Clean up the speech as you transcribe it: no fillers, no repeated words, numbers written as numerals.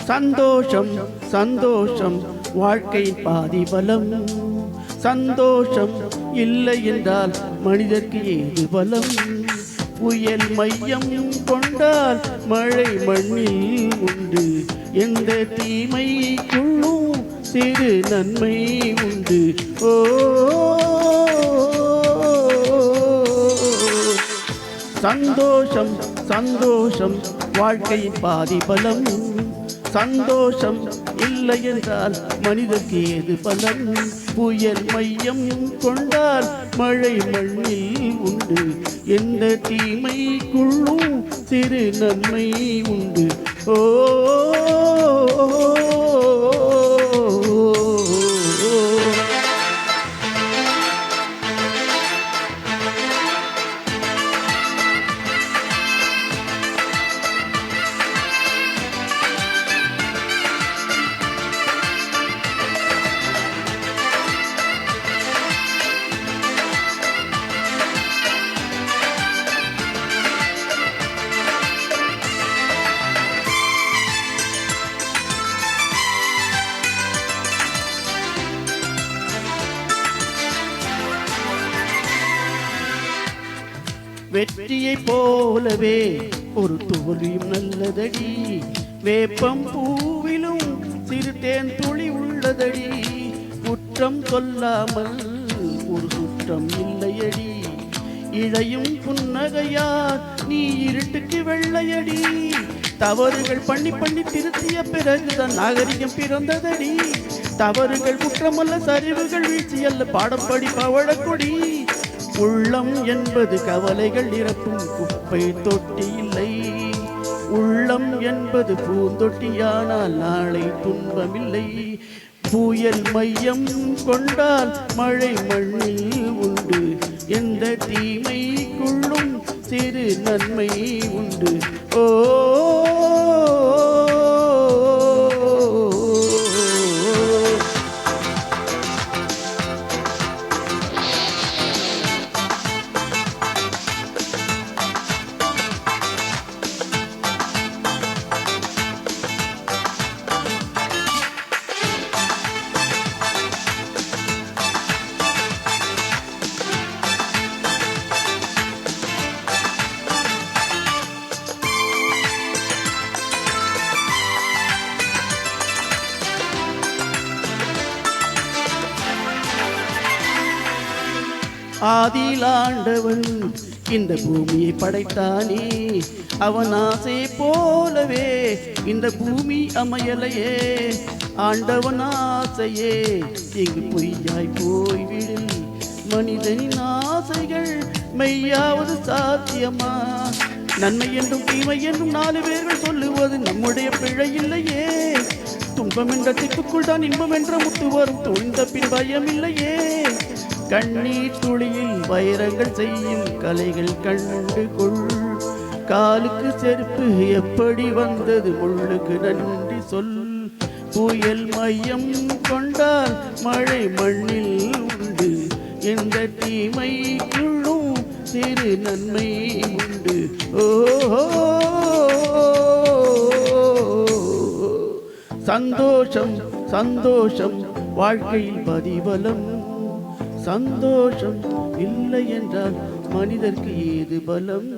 சந்தோஷம் சந்தோஷம் வாழ்க்கையின் பாதி பலம். சந்தோஷம் இல்லை என்றால் மனிதர்க்கு ஏது பலம்? புயல் மையம் கொண்டால் மழை மண்ணில் உண்டு. எந்த தீமைக்குள்ளும் சிறு நன்மை உண்டு. ஓ சந்தோஷம் சந்தோஷம் வாழ்க்கையின் பாதி பலம். சந்தோஷம் இல்லை என்றால் மனிதர்க்கு ஏது பலம்? புயல் மையம் கொண்டால் மழை மண்ணில் உண்டு. எந்த தீமைக்குள்ளும் சிறு நன்மை உண்டு. ஓ வெற்றியை போலவே ஒரு தோல்வியும் நல்லதடி. வேப்பம் பூவிலும் சிறு தேன் துளி உள்ளதடி. குற்றம் சொல்லாமல் ஒரு சுற்றம் இல்லையடி. இழையும் புன்னகையார் நீ இருட்டுக்கு வெள்ளையடி. தவறுகள் பண்ணி பண்ணி திருத்திய பிறகுதான் நாகரிகம் பிறந்ததடி. தவறுகள் குற்றமல்ல, சரிவுகள் வீழ்ச்சி அல்ல, பாடப்படி பவழக்கொடி. உள்ளம் என்பது கவலைகள் நிரப்பும் குப்பை தொட்டி இல்லை. உள்ளம் என்பது பூந்தொட்டியானால் நாளை துன்பமில்லை. புயல் மையம் கொண்டால் மழை மண்ணில் உண்டு. எந்த தீமைக்குள்ளும் சிறு நன்மை உண்டு. ஓ ஆதிலாண்டவன் இந்த பூமியை படைத்தானே. அவன் ஆசை போலவே இந்த பூமி அமையலையே. ஆண்டவன் ஆசையே இங்கு பொய்யாய் போய்விடு. மனிதனின் ஆசைகள் மெய்யாவது சாத்தியமா? நன்மை என்றும் தீமை என்றும் 4 பேர்கள் சொல்லுவது நம்முடைய பிழை இல்லையே. துன்பம் என்ற திப்புக்குள் தான் இன்பம் என்ற முத்து வரும். துணிந்த பின் பயம் இல்லையே. கண்ணீர் துளியில் வைரங்கள் செய்யும் கலைகள் கண்டு கொள். காலுக்கு செருப்பு எப்படி வந்தது, முள்ளுக்கு நன்றி சொல். புயல் மையம் கொண்டால் மழை மண்ணில் உண்டு. எந்த தீமைக்குள்ளும் சிறு நன்மை உண்டு. ஓ சந்தோஷம் சந்தோஷம் வாழ்க்கையில் பதிபலம். சந்தோஷம் இல்லை என்றால் மனிதர்க்கு ஏது பலம்?